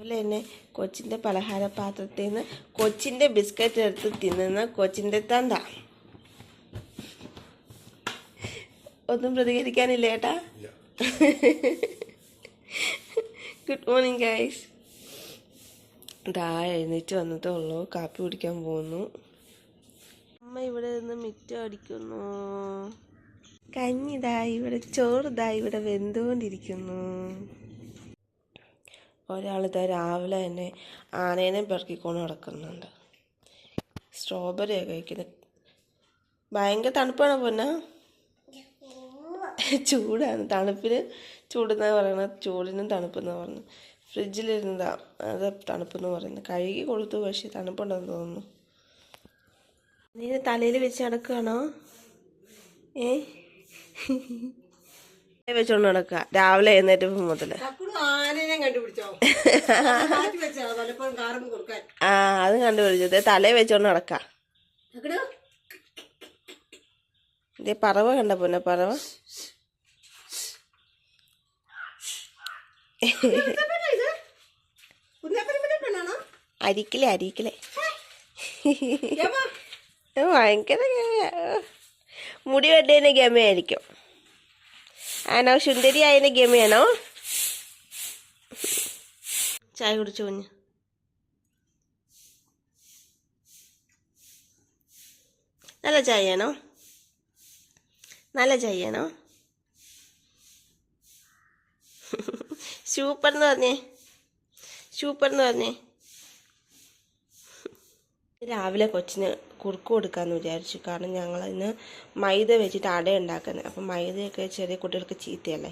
അതുപോലെ തന്നെ കൊച്ചിൻ്റെ പലഹാര പാത്രത്തിൽ നിന്ന് കൊച്ചിൻ്റെ ബിസ്ക്കറ്റ് എടുത്ത് തിന്നുന്ന കൊച്ചിൻ്റെ തന്ത. ഒന്നും പ്രതികരിക്കാനില്ല ഏട്ടാ. Good morning guys. ഇതാ എഴുന്നേറ്റ് വന്നതേ ഉള്ളൂ. കാപ്പി കുടിക്കാൻ പോകുന്നു. അമ്മ ഇവിടെ നിന്ന് മിറ്റം അടിക്കുന്നു. കഞ്ഞിതാ ഇവിടെ, ചോറിതാ ഇവിടെ വെന്തുകൊണ്ടിരിക്കുന്നു. ഒരാളിതാ രാവിലെ തന്നെ ആനേനെ പെറുക്കിക്കൊണ്ട് നടക്കുന്നുണ്ട്. സ്ട്രോബെറിയൊക്കെ കഴിക്കുന്നത്. ഭയങ്കര തണുപ്പാണ് പൊന്നാ. ചൂടാണ്. തണുപ്പിന് ചൂടെന്നാണ് പറയുന്നത്, ചൂടിനും തണുപ്പെന്നാണ് പറയുന്നത്. ഫ്രിഡ്ജിലിരുന്നതാ അത് തണുപ്പെന്ന് പറയുന്നത്. കഴുകി കൊടുത്തു, പക്ഷേ തണുപ്പുണ്ടെന്ന് തോന്നുന്നു. നീ തലയിൽ വെച്ച് നടക്കുകയാണോ? വെച്ചോണ്ട് നടക്കുക രാവിലെ എഴുന്നേറ്റപ്പോ മുതല്. ആ അത് കണ്ടുപിടിച്ചത്. തലയിൽ വെച്ചോണ്ട് നടക്ക. ഇതേ പറവ കണ്ട പൊന്നെ, പറവ. അരിക്കിലെ അരിക്കിലെ ഭയങ്കര മുടി വെട്ടേനെ ഗമയായിരിക്കും. ആണോ? സുന്ദരി ആയതിന്റെ ഗമയാണോ? ചായ കുടിച്ചു കുഞ്ഞ്. നല്ല ചായയാണോ? നല്ല ചായയാണോ? സൂപ്പർ എന്ന് പറഞ്ഞേ, സൂപ്പർ എന്ന് പറഞ്ഞേ. രാവിലെ കൊച്ചിന് കുറുക്ക് കൊടുക്കാമെന്ന് വിചാരിച്ചു. കാരണം ഞങ്ങളതിന് മൈദ വെച്ചിട്ട് അട ഉണ്ടാക്കുന്നത്. അപ്പം മൈദയൊക്കെ ചെറിയ കുട്ടികൾക്ക് ചീത്തയല്ലേ,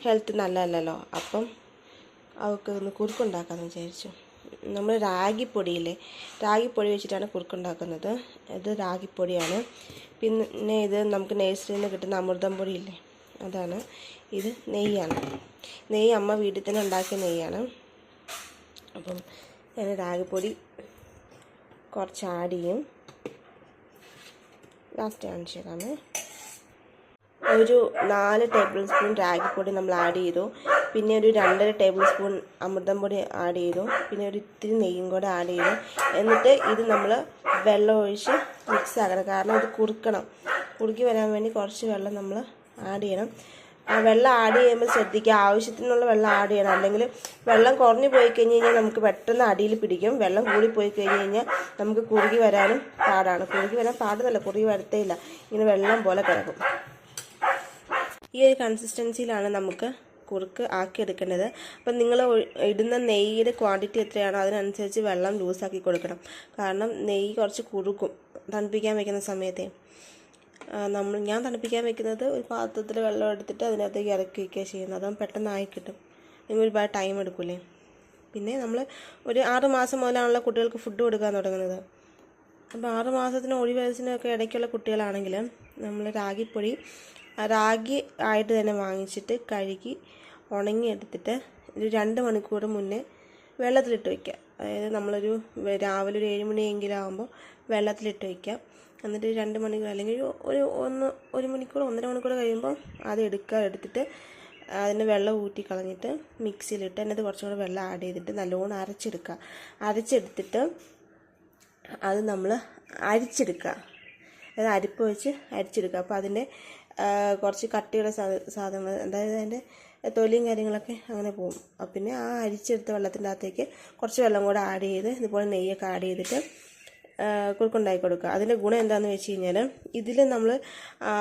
ഹെൽത്ത് നല്ലതല്ലല്ലോ. അപ്പം അവൾക്ക് ഒന്ന് കുറുക്കുണ്ടാക്കാമെന്ന് വിചാരിച്ചു. നമ്മൾ റാഗിപ്പൊടിയില്ലേ, റാഗിപ്പൊടി വെച്ചിട്ടാണ് കുറുക്കുണ്ടാക്കുന്നത്. ഇത് റാഗിപ്പൊടിയാണ്. പിന്നെ ഇത് നമുക്ക് നഴ്സറിയിൽ നിന്ന് കിട്ടുന്ന അമൃതം പൊടിയില്ലേ, അതാണ്. ഇത് നെയ്യാണ്. നെയ്യ് അമ്മ വീട്ടിൽ തന്നെ ഉണ്ടാക്കിയ നെയ്യാണ്. അപ്പം ഞാൻ റാഗിപ്പൊടി കുറച്ച് ആഡ് ചെയ്യും. ലാസ്റ്റ് കാണിച്ചു തരാമേ. ഒരു 4 ടേബിൾ സ്പൂൺ റാഗിപ്പൊടി നമ്മൾ ആഡ് ചെയ്തു. പിന്നെ ഒരു 2.5 ടേബിൾ സ്പൂൺ അമൃതം പൊടി ആഡ് ചെയ്തു. പിന്നെ ഒരു ഇത്തിരി നെയ്യും കൂടെ ആഡ് ചെയ്തു. എന്നിട്ട് ഇത് നമ്മൾ വെള്ളം ഒഴിച്ച് മിക്സ് ആക്കണം. കാരണം ഇത് കുറുക്കി വരാൻ വേണ്ടി കുറച്ച് വെള്ളം നമ്മൾ ആഡ് ചെയ്യണം. ആ വെള്ളം ആഡ് ചെയ്യുമ്പോൾ ശ്രദ്ധിക്കുക, ആവശ്യത്തിനുള്ള വെള്ളം ആഡ് ചെയ്യണം. അല്ലെങ്കിൽ വെള്ളം കുറഞ്ഞു പോയി കഴിഞ്ഞ് കഴിഞ്ഞാൽ നമുക്ക് പെട്ടെന്ന് അടിയിൽ പിടിക്കും. വെള്ളം കൂടി പോയി കഴിഞ്ഞ് കഴിഞ്ഞാൽ നമുക്ക് കുറുകി വരാനും പാടാണ്. കുറുകി വരാൻ പാടുന്നല്ല, കുറുകി വരത്തേയില്ല, ഇങ്ങനെ വെള്ളം പോലെ കിടക്കും. ഈ ഒരു കൺസിസ്റ്റൻസിയിലാണ് നമുക്ക് കുറുക്ക് ആക്കിയെടുക്കേണ്ടത്. അപ്പം നിങ്ങൾ ഇടുന്ന നെയ്യുടെ ക്വാണ്ടിറ്റി എത്രയാണോ അതിനനുസരിച്ച് വെള്ളം ലൂസാക്കി കൊടുക്കണം. കാരണം നെയ്യ് കുറച്ച് കുറുക്കും തണുപ്പിക്കാൻ വയ്ക്കുന്ന സമയത്തെ. ഞാൻ തണുപ്പിക്കാൻ വെക്കുന്നത് ഒരു പാത്രത്തിൽ വെള്ളം എടുത്തിട്ട് അതിനകത്തേക്ക് ഇറക്കി വയ്ക്കുക ചെയ്യുന്നത്. അതും പെട്ടെന്നായി കിട്ടും. നിങ്ങൾ ഒരുപാട് ടൈം എടുക്കില്ലേ. പിന്നെ നമ്മൾ ഒരു 6 മാസം മുതലാണല്ലോ കുട്ടികൾക്ക് ഫുഡ് കൊടുക്കാൻ തുടങ്ങുന്നത്. അപ്പോൾ 6 മാസത്തിനും 1 വയസ്സിനൊക്കെ ഇടയ്ക്കുള്ള കുട്ടികളാണെങ്കിൽ നമ്മൾ റാഗി ആയിട്ട് തന്നെ വാങ്ങിച്ചിട്ട് കഴുകി ഉണങ്ങിയെടുത്തിട്ട് ഒരു 2 മണിക്കൂർ മുന്നേ വെള്ളത്തിലിട്ട് വയ്ക്കുക. അതായത് നമ്മളൊരു രാവിലെ ഒരു 7 മണിയെങ്കിലും ആകുമ്പോൾ വെള്ളത്തിലിട്ട് വയ്ക്കുക. എന്നിട്ട് 2 മണിക്കൂർ അല്ലെങ്കിൽ ഒരു മണിക്കൂർ 1.5 മണിക്കൂർ കഴിയുമ്പോൾ അത് എടുത്തിട്ട് അതിൻ്റെ വെള്ളം ഊറ്റി കളഞ്ഞിട്ട് മിക്സിയിലിട്ട് അതിനകത്ത് കുറച്ചും കൂടെ വെള്ളം ആഡ് ചെയ്തിട്ട് നല്ലോണം അരച്ചെടുത്തിട്ട് അത് നമ്മൾ അരിച്ചെടുക്കുക. അതായത് അരിപ്പ് വെച്ച് അരിച്ചെടുക്കുക. അപ്പോൾ അതിൻ്റെ കുറച്ച് കട്ടിയുള്ള സാധനങ്ങൾ, അതായത് അതിൻ്റെ തൊലിയും കാര്യങ്ങളൊക്കെ അങ്ങനെ പോകും. പിന്നെ ആ അരിച്ചെടുത്ത വെള്ളത്തിൻ്റെ അകത്തേക്ക് കുറച്ച് വെള്ളം കൂടെ ആഡ് ചെയ്ത് ഇതുപോലെ നെയ്യൊക്കെ ആഡ് ചെയ്തിട്ട് കുറുക്കുണ്ടാക്കി കൊടുക്കുക. അതിൻ്റെ ഗുണം എന്താണെന്ന് വെച്ച് കഴിഞ്ഞാൽ ഇതിൽ നമ്മൾ ആ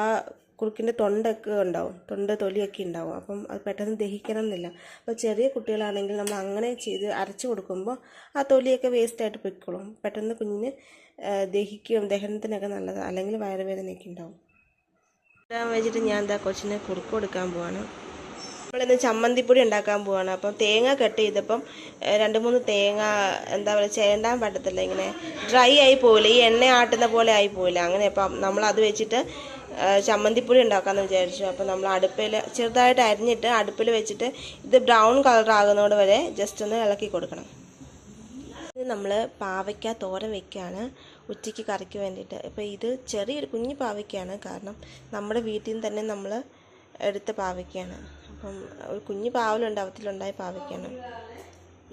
കുറുക്കിൻ്റെ തൊണ്ടൊക്കെ ഉണ്ടാവും, തൊലിയൊക്കെ ഉണ്ടാവും. അപ്പം അത് പെട്ടെന്ന് ദഹിക്കണം എന്നില്ല. അപ്പോൾ ചെറിയ കുട്ടികളാണെങ്കിൽ നമ്മൾ അങ്ങനെ ചെയ്ത് അരച്ച് കൊടുക്കുമ്പോൾ ആ തൊലിയൊക്കെ വേസ്റ്റായിട്ട് പൊയ്ക്കോളും. പെട്ടെന്ന് കുഞ്ഞിന് ദഹനത്തിനൊക്കെ നല്ലതാണ്. അല്ലെങ്കിൽ വയറുവേദനയൊക്കെ ഉണ്ടാവും. ഇടാൻ വെച്ചിട്ട് ഞാൻ കൊച്ചിന് കുറുക്ക് കൊടുക്കാൻ പോവാണ്. നമ്മളിന്ന് ചമ്മന്തിപ്പൊടി ഉണ്ടാക്കാൻ പോവാണ്. അപ്പം തേങ്ങ കട്ട് ചെയ്തപ്പം 2-3 തേങ്ങ എന്താ പറയുക ചേണ്ടാൻ പറ്റത്തില്ല, ഇങ്ങനെ ഡ്രൈ ആയി പോവില്ല, ഈ എണ്ണ ആട്ടുന്ന പോലെ ആയി പോവില്ല. അങ്ങനെ അപ്പം നമ്മളത് വെച്ചിട്ട് ചമ്മന്തിപ്പൊടി ഉണ്ടാക്കാമെന്ന് വിചാരിച്ചു. അപ്പം നമ്മൾ അടുപ്പിൽ ചെറുതായിട്ട് അരിഞ്ഞിട്ട് അടുപ്പിൽ വെച്ചിട്ട് ഇത് ബ്രൗൺ കളർ ആകുന്നതോട് വരെ ജസ്റ്റ് ഒന്ന് ഇളക്കി കൊടുക്കണം. ഇത് നമ്മൾ പാവയ്ക്ക തോരൻ വയ്ക്കുകയാണ് ഉച്ചയ്ക്ക് കറിക്ക് വേണ്ടിയിട്ട്. ഇപ്പോൾ ഇത് ചെറിയൊരു കുഞ്ഞു പാവയ്ക്കയാണ്, കാരണം നമ്മുടെ വീട്ടിൽ നിന്ന് തന്നെ നമ്മൾ എടുത്ത പാവയ്ക്കയാണ്. അപ്പം ഒരു കുഞ്ഞു പാവലുണ്ട്, അവത്തിലുണ്ടായ പാവയ്ക്കാണ്.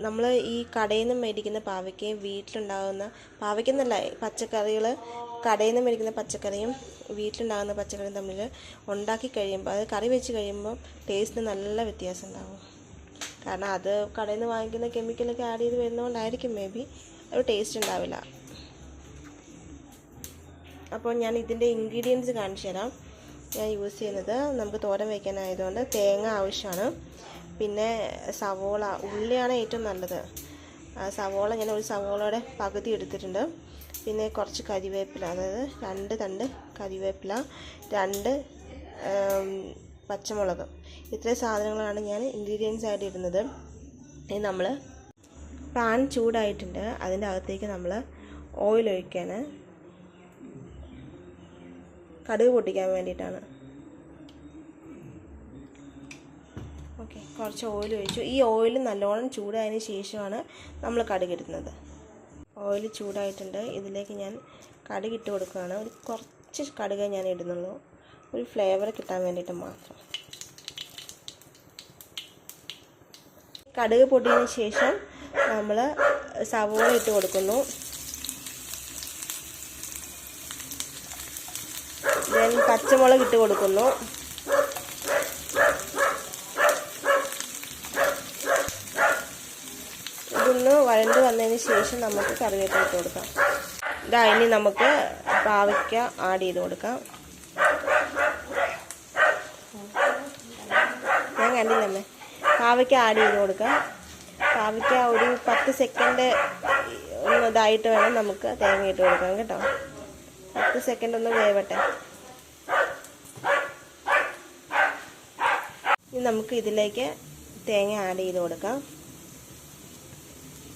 നമ്മൾ ഈ കടയിൽ നിന്ന് മേടിക്കുന്ന പാവയ്ക്കയും വീട്ടിലുണ്ടാകുന്ന പാവയ്ക്കെന്നല്ല പച്ചക്കറികൾ, കടയിൽ നിന്ന് മേടിക്കുന്ന പച്ചക്കറിയും വീട്ടിലുണ്ടാകുന്ന പച്ചക്കറിയും തമ്മിൽ ഉണ്ടാക്കി കഴിയുമ്പോൾ, അത് കറി വെച്ച് കഴിയുമ്പോൾ ടേസ്റ്റിന് നല്ല വ്യത്യാസം ഉണ്ടാകും. കാരണം അത് കടയിൽ നിന്ന് വാങ്ങിക്കുന്ന കെമിക്കലൊക്കെ ആഡ് ചെയ്ത് വരുന്നതുകൊണ്ടായിരിക്കും മേ ബി ഒരു ടേസ്റ്റ് ഉണ്ടാവില്ല. അപ്പോൾ ഞാൻ ഇതിൻ്റെ ഇൻഗ്രീഡിയൻസ് കാണിച്ചു തരാം. ഞാൻ യൂസ് ചെയ്യുന്നത്, നമുക്ക് തോരൻ വയ്ക്കാനായതുകൊണ്ട് തേങ്ങ ആവശ്യമാണ്. പിന്നെ സവോള, ഉള്ളിയാണ് ഏറ്റവും നല്ലത്. സവോള ഞാൻ ഒരു സവോളയുടെ പകുതി എടുത്തിട്ടുണ്ട്. പിന്നെ കുറച്ച് കരിവേപ്പില, അതായത് 2 തണ്ട് കരിവേപ്പില, 2 പച്ചമുളക്. ഇത്രയും സാധനങ്ങളാണ് ഞാൻ ഇൻഗ്രീഡിയൻസ് ആയിട്ട് ഇടുന്നത്. ഇനി നമ്മൾ പാൻ ചൂടായിട്ടുണ്ട്, അതിൻ്റെ അകത്തേക്ക് നമ്മൾ ഓയിൽ ഒഴിക്കാൻ, കടുക് പൊട്ടിക്കാൻ വേണ്ടിയിട്ടാണ്. ഓക്കെ, കുറച്ച് ഓയിൽ ഒഴിച്ചു. ഈ ഓയിൽ നല്ലോണം ചൂടായതിന് ശേഷമാണ് നമ്മൾ കടുക് ഇടുന്നത്. ഓയിൽ ചൂടായിട്ടുണ്ട്, ഇതിലേക്ക് ഞാൻ കടുക് ഇട്ട് കൊടുക്കുകയാണ്. ഒരു കുറച്ച് കടുക് ഞാൻ ഇടുന്നുള്ളൂ, ഒരു ഫ്ലേവർ കിട്ടാൻ വേണ്ടിയിട്ട് മാത്രം. കടുക് പൊട്ടിയതിന് ശേഷം നമ്മൾ സവോള ഇട്ട് കൊടുക്കുന്നു. ഞാൻ പച്ചമുളക് ഇട്ട് കൊടുക്കുന്നു. ഇതൊന്ന് വഴണ്ട് വന്നതിന് ശേഷം നമുക്ക് കറിവേപ്പില ഇട്ട് കൊടുക്കാം. ഇനി നമുക്ക് പാവയ്ക്ക ആഡ് ചെയ്ത് കൊടുക്കാം. ഞാൻ കണ്ടില്ലമ്മേ. പാവയ്ക്ക ആഡ് ചെയ്ത് കൊടുക്കാം. പാവയ്ക്ക ഒരു 10 സെക്കൻഡ് ഒന്ന് ഇതായിട്ട് വേണം നമുക്ക് തേങ്ങ ഇട്ട് കൊടുക്കാം കേട്ടോ. 10 സെക്കൻഡ് ഒന്ന് വേവട്ടെ. ഇനി നമുക്ക് ഇതിലേക്ക് തേങ്ങ ആഡ് ചെയ്ത് കൊടുക്കാം.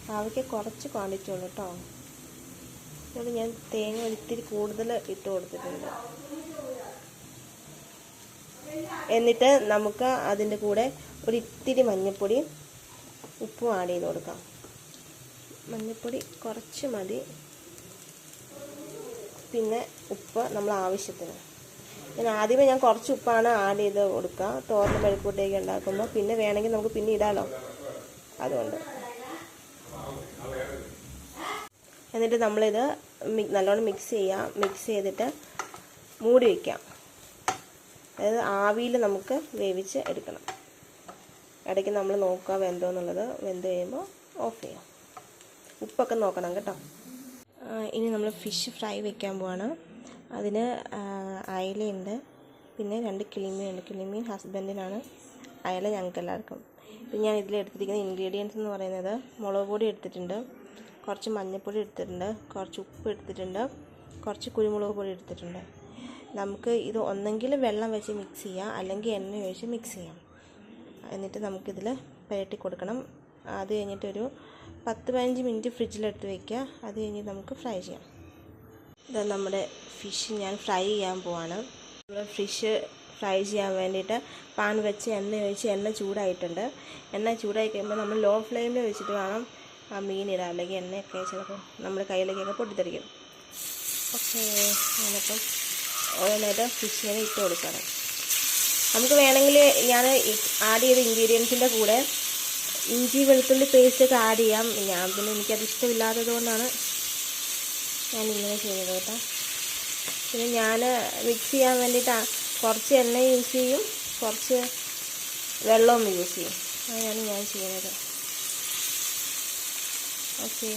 പാവയ്ക്ക് കുറച്ച് ക്വാണ്ടിറ്റി ഉള്ളൂ കേട്ടോ. അതുകൊണ്ട് ഞാൻ തേങ്ങ ഒരിത്തിരി കൂടുതൽ ഇട്ട് കൊടുത്തിട്ടുണ്ട്. എന്നിട്ട് നമുക്ക് അതിൻ്റെ കൂടെ ഒരിത്തിരി മഞ്ഞൾപ്പൊടിയും ഉപ്പും ആഡ് ചെയ്ത് കൊടുക്കാം. മഞ്ഞൾപ്പൊടി കുറച്ച് മതി, പിന്നെ ഉപ്പ് നമ്മൾ ആവശ്യത്തിന്. ആദ്യമേ ഞാൻ കുറച്ച് ഉപ്പാണ് ആഡ് ചെയ്ത് കൊടുക്കുക തോരൻ മെഴുക്കൂട്ടേക്ക് ഉണ്ടാക്കുമ്പോൾ. പിന്നെ വേണമെങ്കിൽ നമുക്ക് പിന്നെ ഇടാമല്ലോ, അതുകൊണ്ട്. എന്നിട്ട് നമ്മളിത് നല്ലോണം മിക്സ് ചെയ്യാം. മിക്സ് ചെയ്തിട്ട് മൂടി വയ്ക്കാം. അതായത് ആവിയിൽ നമുക്ക് വേവിച്ച് എടുക്കണം. ഇടയ്ക്ക് നമ്മൾ നോക്കുക വെന്തോന്നുള്ളത്. വെന്ത് കഴിയുമ്പോൾ ഓഫ് ചെയ്യാം. ഉപ്പൊക്കെ നോക്കണം കേട്ടോ. ഇനി നമ്മൾ ഫിഷ് ഫ്രൈ വെക്കാൻ പോവാണ്. അതിന് അയലയുണ്ട്, പിന്നെ 2 കിളിമീനുണ്ട്. കിളിമീൻ ഹസ്ബൻഡിനാണ്, അയല ഞങ്ങൾക്ക് എല്ലാവർക്കും. പിന്നെ ഞാൻ ഇതിലെടുത്തിരിക്കുന്ന ഇൻഗ്രീഡിയൻസ് എന്ന് പറയുന്നത്, മുളക് പൊടി എടുത്തിട്ടുണ്ട്, കുറച്ച് മഞ്ഞൾപ്പൊടി എടുത്തിട്ടുണ്ട്, കുറച്ച് ഉപ്പ് എടുത്തിട്ടുണ്ട്, കുറച്ച് കുരുമുളക് പൊടി എടുത്തിട്ടുണ്ട്. നമുക്ക് ഇത് ഒന്നെങ്കിൽ വെള്ളം വെച്ച് മിക്സ് ചെയ്യാം, അല്ലെങ്കിൽ എണ്ണ ഒഴിച്ച് മിക്സ് ചെയ്യാം. എന്നിട്ട് നമുക്കിതിൽ പുരട്ടി കൊടുക്കണം. അത് കഴിഞ്ഞിട്ടൊരു 10-15 മിനിറ്റ് ഫ്രിഡ്ജിലെടുത്ത് വയ്ക്കുക. അത് കഴിഞ്ഞ് നമുക്ക് ഫ്രൈ ചെയ്യാം. ഇത് നമ്മുടെ ഫിഷ് ഞാൻ ഫ്രൈ ചെയ്യാൻ പോവാണ്. നമ്മൾ ഫിഷ് ഫ്രൈ ചെയ്യാൻ വേണ്ടിയിട്ട് പാൻ വെച്ച് എണ്ണ ഒഴിച്ച് എണ്ണ ചൂടായിട്ടുണ്ട്. എണ്ണ ചൂടായി കഴിയുമ്പോൾ നമ്മൾ ലോ ഫ്ലെയിമിൽ വെച്ചിട്ട് വേണം ആ മീനിടാൻ, അല്ലെങ്കിൽ എണ്ണയൊക്കെ ചിലപ്പോൾ നമ്മുടെ കയ്യിലേക്കൊക്കെ പൊട്ടിത്തെറിക്കും. ഓക്കെ, ഞാനിപ്പം ഓരോന്നായിട്ട് ഫിഷിനെ ഇട്ട് കൊടുക്കണം. നമുക്ക് വേണമെങ്കിൽ ഞാൻ ആഡ് ചെയ്ത ഇൻഗ്രീഡിയൻസിൻ്റെ കൂടെ ഇഞ്ചി വെളുത്തുള്ളി പേസ്റ്റൊക്കെ ആഡ് ചെയ്യാം. പിന്നെ എനിക്കത് ഇഷ്ടമില്ലാത്തത് കൊണ്ടാണ് ഞാൻ ഇങ്ങനെ ചെയ്യുന്നത് കേട്ടോ. പിന്നെ ഞാൻ മിക്സ് ചെയ്യാൻ വേണ്ടിയിട്ട് കുറച്ച് എണ്ണ യൂസ് ചെയ്യും, കുറച്ച് വെള്ളവും യൂസ് ചെയ്യും. അങ്ങനെയാണ് ഞാൻ ചെയ്യുന്നത്. ഓക്കെ,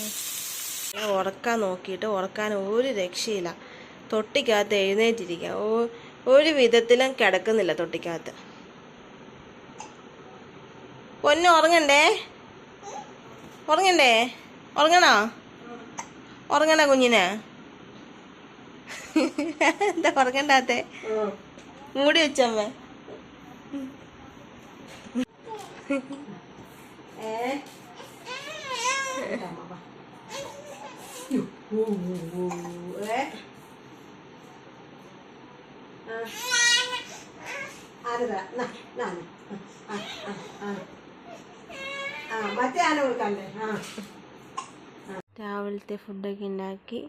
ഉറക്കാൻ നോക്കിയിട്ട് ഉറക്കാൻ ഒരു രക്ഷയില്ല. തൊട്ടിക്കകത്ത് എഴുന്നേറ്റിരിക്കുക, ഒരു വിധത്തിലും കിടക്കുന്നില്ല തൊട്ടിക്കകത്ത്. പൊന്നു ഉറങ്ങണ്ടേ? ഉറങ്ങണ്ടേ? ഉറങ്ങണോ? ഉറങ്ങണ കുഞ്ഞിന്? എന്താ ഉറങ്ങണ്ടാത്തെ? മൂടി വെച്ചമ്മ. രാവിലത്തെ ഫുഡൊക്കെ ഉണ്ടാക്കി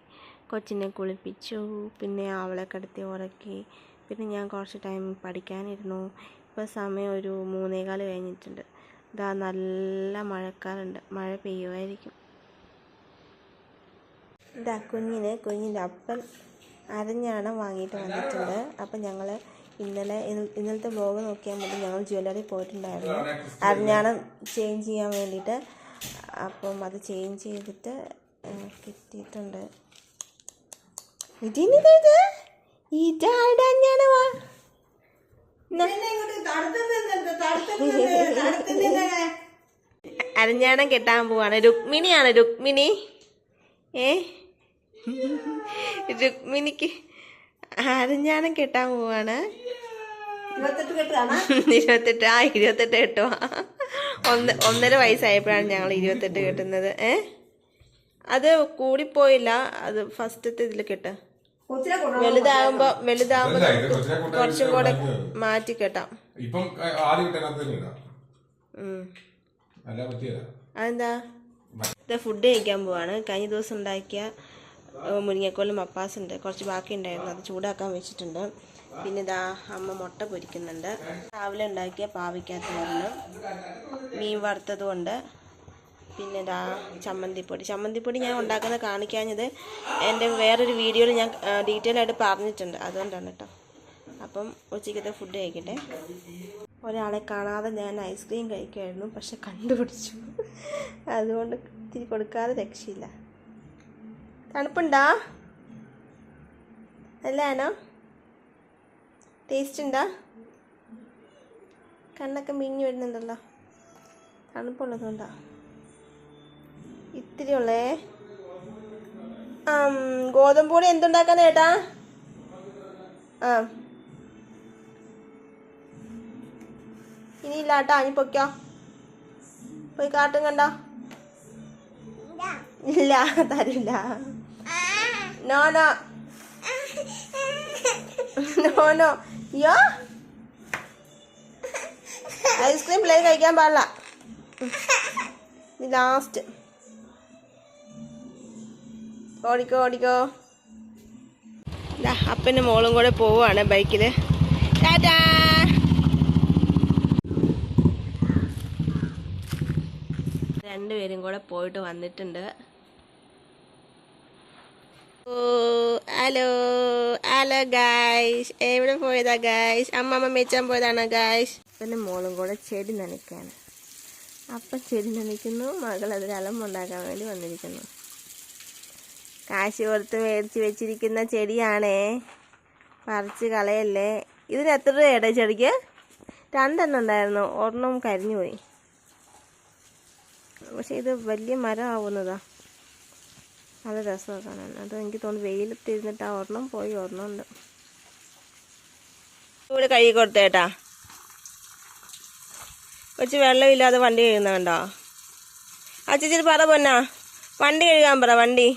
കൊച്ചിനെ കുളിപ്പിച്ചു. പിന്നെ അവളെ കിടത്തി ഉറക്കി. പിന്നെ ഞാൻ കുറച്ച് ടൈം പഠിക്കാനിരുന്നു. ഇപ്പോൾ സമയം ഒരു 3:15 കഴിഞ്ഞിട്ടുണ്ട്. ഇതാ നല്ല മഴക്കാറുണ്ട്, മഴ പെയ്യുമായിരിക്കും. ഇതാ കുഞ്ഞിൻ്റെ അപ്പൻ അരഞ്ഞാണം വാങ്ങിയിട്ട് വന്നിട്ടുണ്ട്. അപ്പം ഞങ്ങൾ ഇന്നലത്തെ വ്ലോഗ് നോക്കിയാൽ മതി, ഞങ്ങൾ ജ്വല്ലറി പോയിട്ടുണ്ടായിരുന്നു അരഞ്ഞാണം ചേഞ്ച് ചെയ്യാൻ വേണ്ടിയിട്ട്. അപ്പം അത് ചേഞ്ച് ചെയ്തിട്ട് കിട്ടിയിട്ടുണ്ട്. അരഞ്ഞാണം കെട്ടാൻ പോവാണ്. രുക്മിണിയാണ്, രുക്മിണി. രുക്മിണിക്ക് അരഞ്ഞാണം കെട്ടാൻ പോവാണ്. 28 കെട്ടുക. 1.5 വയസ്സായപ്പോഴാണ് ഞങ്ങൾ 28 കെട്ടുന്നത്. അത് കൂടിപ്പോയില്ല, അത് ഫസ്റ്റത്തെ ഇതിൽ കെട്ട്. വലുതാകുമ്പോ കുറച്ചും കൂടെ മാറ്റി കെട്ടാം. അതെന്താ? ഇത് ഫുഡ് കഴിക്കാൻ പോവാണ്. കഴിഞ്ഞ ദിവസം ഉണ്ടാക്കിയ മുരിങ്ങക്കോലും മപ്പാസുണ്ട്, കുറച്ച് ബാക്കി ഉണ്ടായിരുന്നു, അത് ചൂടാക്കാൻ വെച്ചിട്ടുണ്ട്. പിന്നെ ഇതാ അമ്മ മുട്ട പൊരിക്കുന്നുണ്ട്. രാവിലെ ഉണ്ടാക്കിയ പാവയ്ക്കകത്ത് വരണം, മീൻ വറുത്തതുകൊണ്ട്. പിന്നെ ഇതാ ചമ്മന്തിപ്പൊടി ഞാൻ ഉണ്ടാക്കുന്നത് കാണിക്കാഞ്ഞത് എൻ്റെ വേറൊരു വീഡിയോയിൽ ഞാൻ ഡീറ്റെയിൽ ആയിട്ട് പറഞ്ഞിട്ടുണ്ട്, അതുകൊണ്ടാണ് കേട്ടോ. അപ്പം ഉച്ചയ്ക്കത്തെ ഫുഡ് കഴിക്കട്ടെ. ഒരാളെ കാണാതെ ഞാൻ ഐസ്ക്രീം കഴിക്കുമായിരുന്നു, പക്ഷെ കണ്ടുപിടിച്ചു. അതുകൊണ്ട് ഇത്തിരി കൊടുക്കാതെ രക്ഷയില്ല. തണുപ്പുണ്ടോ? നല്ലതാണോ? ടേസ്റ്റ് ഉണ്ടോ? കണ്ണൊക്കെ മിഞ്ഞു വരുന്നുണ്ടല്ലോ, തണുപ്പുള്ളതുകൊണ്ടാ. ഇത്തിരി ഉള്ളേ. ഗോതമ്പ് പൊടി എന്തുണ്ടാക്കാനാ ചേട്ടാ? ഇനിയില്ല കേട്ടോ, ഇനി പൊയ്ക്കോ, പോയി കാട്ടും കണ്ടോ. ഇല്ല, തരില്ല. നോ യോ, ഐസ്ക്രീം പിള്ളേർ കഴിക്കാൻ പാടില്ല. ലാസ്റ്റ് ഓടിക്കോ. അപ്പൻ്റെ മോളും കൂടെ പോവാണ് ബൈക്കിൽ. ടാറ്റാ. രണ്ടുപേരും കൂടെ പോയിട്ട് വന്നിട്ടുണ്ട്. ഹലോ ഗായ്സ്, എവിടെ പോയതാ ഗായ്സ്? അമ്മമ്മ മേച്ചാൻ പോയതാണ് ഗായ്സ്. അപ്പൻ്റെ മോളും കൂടെ ചെടി നനയ്ക്കാണ്. അപ്പം ചെടി നനയ്ക്കുന്നു, മകൾ അതിൽ അലമ്പുണ്ടാക്കാൻ വേണ്ടി വന്നിരിക്കുന്നു. കാശ് കൊടുത്ത് മേടിച്ച് വെച്ചിരിക്കുന്ന ചെടിയാണേ, പറിച്ച് കളയല്ലേ. ഇതിന് എത്ര രൂപയുടെ ചെടിക്ക്? 2 എണ്ണം ഉണ്ടായിരുന്നു, ഒരെണ്ണം കരിഞ്ഞു പോയി. പക്ഷെ ഇത് വലിയ മരം ആവുന്നതാ, നല്ല രസമാണ് കാണാൻ. അത് എനിക്ക് തോന്നുന്നു വെയിലത്തിരുന്നിട്ട് ആ ഒരെണ്ണം പോയി, ഒരെണ്ണം ഉണ്ട്. ഇവിടെ കഴുകി കൊടുത്തേട്ടാ. കുറച്ച് വെള്ളമില്ലാതെ വണ്ടി കഴുകുന്ന കണ്ടോ? ആ ചേച്ചി പറ പൊന്നാ, വണ്ടി കഴുകാൻ പറ, വണ്ടി.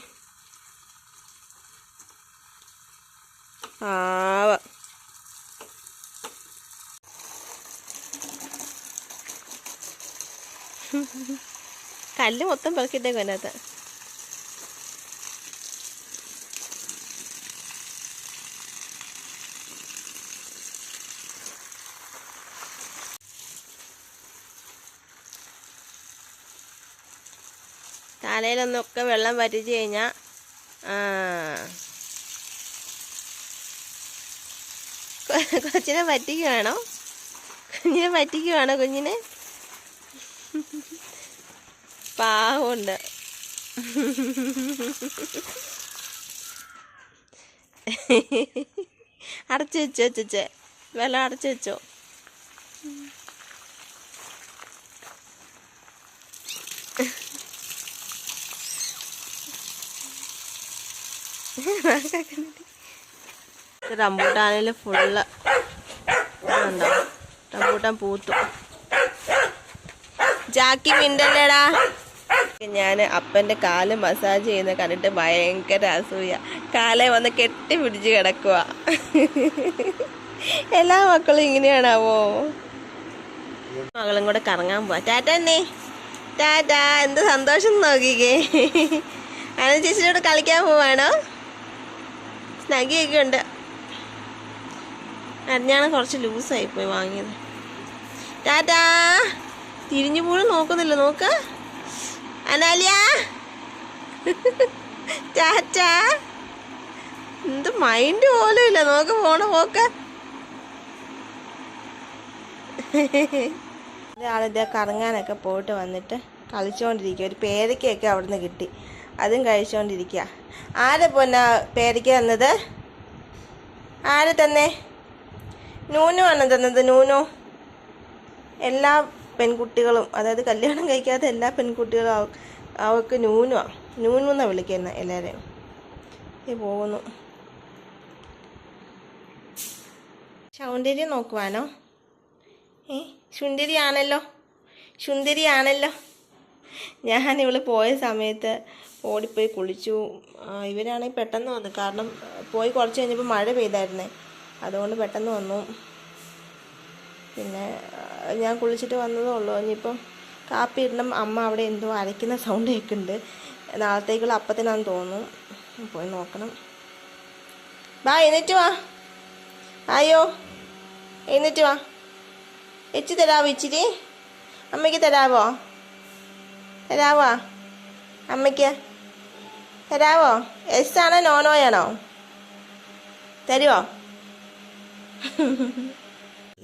കല്ല് മൊത്തം പെറുക്കിട്ടേക്കും അതിനകത്ത്. തലയിലൊന്നൊക്കെ വെള്ളം വറ്റിച്ച് കഴിഞ്ഞാൽ കൊച്ചിനെ പറ്റിക്കുവാണോ? കുഞ്ഞിനെ പാവമുണ്ട്. അടച്ചു വെച്ചോ ചേച്ചേ, വെള്ളം അടച്ചു വെച്ചോ. റംബൂട്ടാനിൽ ഫുള്ള് ഉണ്ടോ? റംബൂട്ടാൻ പൂത്തു. ജാക്കി മിണ്ടല്ലേടാ. ഞാൻ അപ്പൻ്റെ കാല് മസാജ് ചെയ്യുന്ന കണ്ടിട്ട് ഭയങ്കര അസൂയ. കാലെ വന്ന് കെട്ടി പിടിച്ച് കിടക്കുക. എല്ലാ മക്കളും ഇങ്ങനെയാണാവോ? മകളും കൂടെ കറങ്ങാൻ പോവാ. ടാറ്റന്നെ, ടാറ്റാ. എന്ത് സന്തോഷം നോക്കിക്കേ. അനന്ത ചേച്ചിയോട് കളിക്കാൻ പോവാണോ? സ്നഗിയൊക്കെ ഉണ്ട്. ഞാൻ കുറച്ച് ലൂസായിപ്പോയി വാങ്ങിയത്. ടാറ്റാ. തിരിഞ്ഞു പോലും നോക്കുന്നില്ല. നോക്ക അനാലിയ. ടാറ്റാ. എന്ത് മൈൻഡ് പോലും ഇല്ല. നോക്ക് പോണ പോക്ക. ഒരാളിത് കറങ്ങാനൊക്കെ പോയിട്ട് വന്നിട്ട് കളിച്ചോണ്ടിരിക്കുക. ഒരു പേരയ്ക്കൊക്കെ അവിടുന്ന് കിട്ടി, അതും കഴിച്ചോണ്ടിരിക്കുക. ആരെ പൊന്നാ പേരയ്ക്ക തന്നത്? ആരെ തന്നെ? നൂനു ആണ് തന്നത്. നൂനു. എല്ലാ പെൺകുട്ടികളും, അതായത് കല്യാണം കഴിക്കാത്ത എല്ലാ പെൺകുട്ടികളും അവൾക്ക് നൂനു എന്നാണ് വിളിക്കുന്നത് എല്ലാവരെയും. പോകുന്നു. സൗന്ദര്യം നോക്കുവാനോ? സുന്ദരിയാണല്ലോ. ഞാനിവള് പോയ സമയത്ത് ഓടിപ്പോയി കുളിച്ചു. ഇവരാണെങ്കിൽ പെട്ടെന്ന് വന്നു. കാരണം പോയി കുറച്ച് കഴിഞ്ഞപ്പോൾ മഴ പെയ്തായിരുന്നേ, അതുകൊണ്ട് പെട്ടെന്ന് വന്നു. പിന്നെ ഞാൻ കുളിച്ചിട്ട് വന്നതേ ഉള്ളൂ. ഇനിയിപ്പം കാപ്പി ഇടണം. അമ്മ അവിടെ എന്തോ അരയ്ക്കുന്ന സൗണ്ട് കേൾക്കുന്നുണ്ട്. നാളത്തേക്കുള്ള അപ്പത്തിനാന്ന് തോന്നുന്നു. പോയി നോക്കണം. എഴുന്നേറ്റ് വാ. അയ്യോ, എഴുന്നേറ്റ് വാ. വെച്ച് തരാവോ ഇച്ചിരി? അമ്മയ്ക്ക് തരാവോ? അമ്മയ്ക്ക് തരാവോ? എസ് ആണോ നോനോയാണോ? തരുമോ?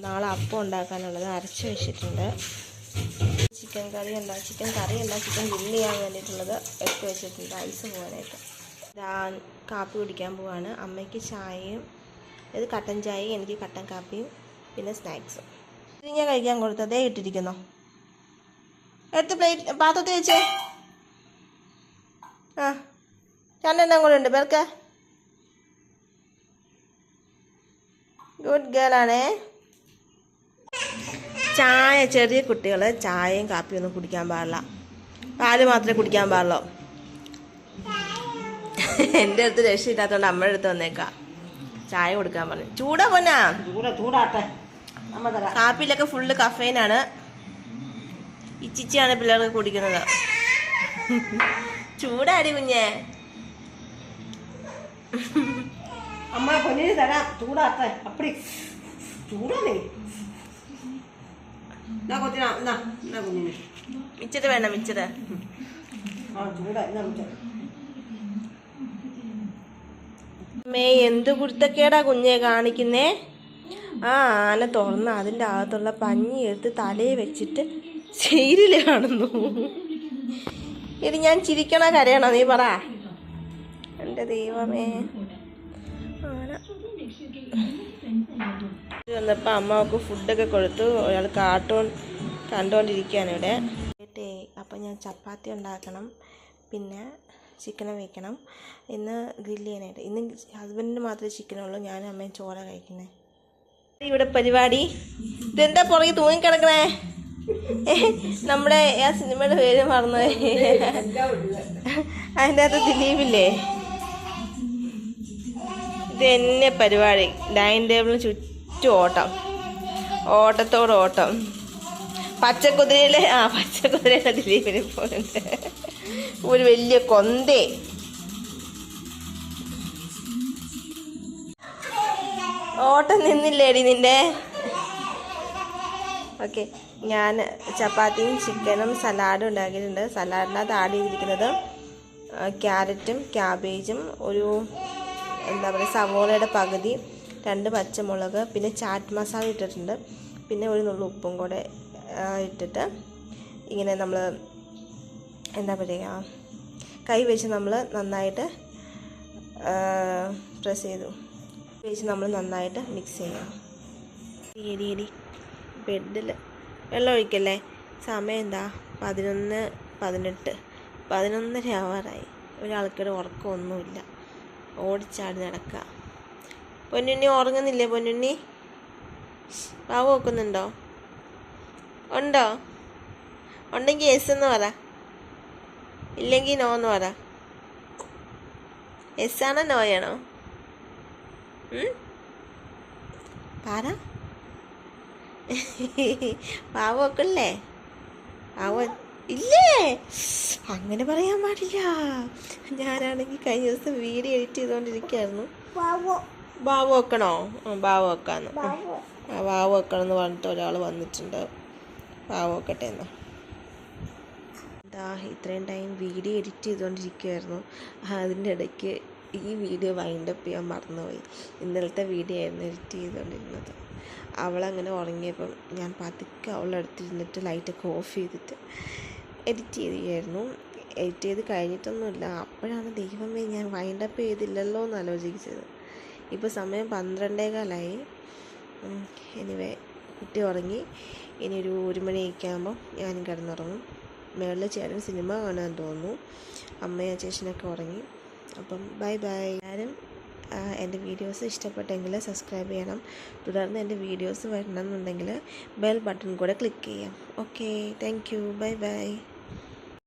നാളെ അപ്പം ഉണ്ടാക്കാനുള്ളത് അരച്ച് വെച്ചിട്ടുണ്ട്. ചിക്കൻ കറി ചിക്കൻ ഗ്രില്ല് ചെയ്യാൻ വേണ്ടിയിട്ടുള്ളത് എടുത്ത് വെച്ചിട്ടുണ്ട്, ഐസ് പോകാനായിട്ട്. കാപ്പി കുടിക്കാൻ പോവാണ്. അമ്മയ്ക്ക് ചായയും, ഇത് കട്ടൻ ചായയും, എനിക്ക് കട്ടൻ കാപ്പിയും, പിന്നെ സ്നാക്സും. ഇത് ഞാൻ കഴിക്കാൻ കൊടുത്തതേ ഇട്ടിരിക്കുന്നോ? എടുത്ത് പ്ലേറ്റ് പാത്രത്തിൽ വെച്ചേ. രണ്ടെണ്ണം കൂടെ ഉണ്ട് പേർക്ക്. ഗുഡ് ഗേൾ ആണേ. ചായ, ചെറിയ കുട്ടികൾ ചായയും കാപ്പിയും ഒന്നും കുടിക്കാൻ പാടില്ല, പാല് മാത്രമേ കുടിക്കാൻ പാടുള്ളൂ. എൻ്റെ അടുത്ത് രക്ഷയില്ലാത്തതുകൊണ്ട് അമ്മയുടെ അടുത്ത് വന്നേക്കാം. ചായ കൊടുക്കാൻ പറഞ്ഞു. ചൂടാ പൊന്നാ, ചൂടാട്ടെ. കാപ്പിയിലൊക്കെ ഫുള്ള് കഫേനാണ്. ഇച്ചിച്ചിയാണ് പിള്ളേർക്ക് കുടിക്കുന്നത്. ചൂടാടി കുഞ്ഞേ. അമ്മ പൊന്നിന് തരാം, ചൂടാട്ടെ. അപ്പടി ചൂടാണേ. മിച്ചറ് വേണം, മിച്ചറ്. അമ്മേ, എന്ത് കുരുത്തക്കേടാ കുഞ്ഞെ കാണിക്കുന്നേ? ആന തുറന്ന് അതിൻ്റെ അകത്തുള്ള പഞ്ഞി എടുത്ത് തലയിൽ വെച്ചിട്ട് സീരിയല് കാണുന്നു. ഇത് ഞാൻ ചിരിക്കണ കരയണോ നീ പറ? എൻ്റെ ദൈവമേ. വന്നപ്പോൾ അമ്മക്ക് ഫുഡൊക്കെ കൊടുത്തു. ഒരാൾ കാർട്ടൂൺ കണ്ടുകൊണ്ടിരിക്കുകയാണ് ഇവിടെ. അപ്പം ഞാൻ ചപ്പാത്തി ഉണ്ടാക്കണം, പിന്നെ ചിക്കനും വയ്ക്കണം. ഇന്ന് ഗ്രില്ല് ചെയ്യാനായിട്ട്. ഇന്ന് ഹസ്ബൻഡിന് മാത്രമേ ചിക്കനുള്ളൂ, ഞാനും അമ്മയും ചോറ കഴിക്കുന്നത്. ഇവിടെ പരിപാടി. ഇതെന്താ പുറകെ തൂങ്ങിക്കിടക്കണേ? നമ്മുടെ ആ സിനിമയുടെ പേര് മറന്നു. അതിൻ്റെ അകത്ത് ദിലീപില്ലേ? ഇതെന്നെ പരിപാടി. ഡൈനിങ് ടേബിളിന് ചുറ്റും ഓട്ടത്തോട് ഓട്ടം. പച്ചക്കുതിരയിലെ ദിലീപിനെ പോലുണ്ട്. ഒരു വലിയ കൊന്തേ. ഓട്ടം നിന്നില്ലേടി നിന്റെ? ഓക്കെ, ഞാൻ ചപ്പാത്തിയും ചിക്കനും സലാഡും ഉണ്ടാക്കിയിട്ടുണ്ട്. സലാഡിനകത്ത് ആഡ് ചെയ്തിരിക്കുന്നത് ക്യാരറ്റും ക്യാബേജും, ഒരു എന്താ പറയുക സവോളയുടെ പകുതി, 2 പച്ചമുളക്, പിന്നെ ചാറ്റ് മസാല ഇട്ടിട്ടുണ്ട്, പിന്നെ ഒരു നുള്ളു ഉപ്പും കൂടെ ഇട്ടിട്ട് ഇങ്ങനെ നമ്മൾ എന്താ പറയുക കൈ വെച്ച് നമ്മൾ നന്നായിട്ട് പ്രസ് ചെയ്തു വെച്ച് നമ്മൾ നന്നായിട്ട് മിക്സ് ചെയ്യാം. എടി ബെഡിൽ വെള്ളം ഒഴിക്കല്ലേ. സമയം എന്താ 11:18, 11:30 ആവാറായി. ഒരാൾക്കൊരു ഉറക്കമൊന്നുമില്ല, ഓടിച്ചാടി നടക്കുക. പൊന്നുണ്ണി ഉറങ്ങുന്നില്ലേ? പൊന്നുണ്ണി പാവ വെക്കുന്നുണ്ടോ? ഉണ്ടോ? ഉണ്ടെങ്കിൽ എസ് എന്ന് പറ, ഇല്ലെങ്കിൽ നോ എന്ന് പറ. എസ് ആണോ നോയാണോ? പറ. പാവ വെക്കല്ലേ? പാവ ഇല്ലേ? അങ്ങനെ പറയാൻ പാടില്ല. ഞാനാണെങ്കിൽ കഴിഞ്ഞ ദിവസം വീഡിയോ എഡിറ്റ് ചെയ്തുകൊണ്ടിരിക്കുകയായിരുന്നു. ബാവ വെക്കണോ? ബാവ വെക്കാന്ന്. ബാവ വെക്കണം എന്ന് പറഞ്ഞിട്ട് ഒരാൾ വന്നിട്ടുണ്ട്. പാവോക്കട്ടെ എന്നാൽ. ഇത്രയും ടൈം വീഡിയോ എഡിറ്റ് ചെയ്തുകൊണ്ടിരിക്കുമായിരുന്നു. അതിൻ്റെ ഇടയ്ക്ക് ഈ വീഡിയോ വൈൻഡപ്പ് ചെയ്യാൻ മറന്നുപോയി. ഇന്നലത്തെ വീഡിയോ ആയിരുന്നു എഡിറ്റ് ചെയ്തുകൊണ്ടിരുന്നത്. അവളങ്ങനെ ഉറങ്ങിയപ്പം ഞാൻ പതുക്കെ അവളെടുത്തിരുന്നിട്ട് ലൈറ്റൊക്കെ ഓഫ് ചെയ്തിട്ട് എഡിറ്റ് ചെയ്യുകയായിരുന്നു. എഡിറ്റ് ചെയ്ത് കഴിഞ്ഞിട്ടൊന്നുമില്ല. അപ്പോഴാണ് ദൈവമേ ഞാൻ വൈൻഡപ്പ് ചെയ്തില്ലല്ലോ എന്ന് ആലോചിച്ചത്. ഇപ്പോൾ സമയം 12:15. എനിവേ കുട്ടി ഉറങ്ങി. ഇനി ഒരു 1 മണിയൊക്കെ ആകുമ്പോൾ ഞാനും കിടന്നുറങ്ങും. മേളിൽ ചേട്ടൻ സിനിമ കാണാൻ തോന്നുന്നു. അമ്മയും ചേച്ചനൊക്കെ ഉറങ്ങി. അപ്പം ബൈ ബൈ. എല്ലാവരും എൻ്റെ വീഡിയോസ് ഇഷ്ടപ്പെട്ടെങ്കിൽ സബ്സ്ക്രൈബ് ചെയ്യണം. തുടർന്ന് എൻ്റെ വീഡിയോസ് വരണമെന്നുണ്ടെങ്കിൽ ബെൽ ബട്ടൺ കൂടെ ക്ലിക്ക് ചെയ്യാം. Okay, thank you, bye bye.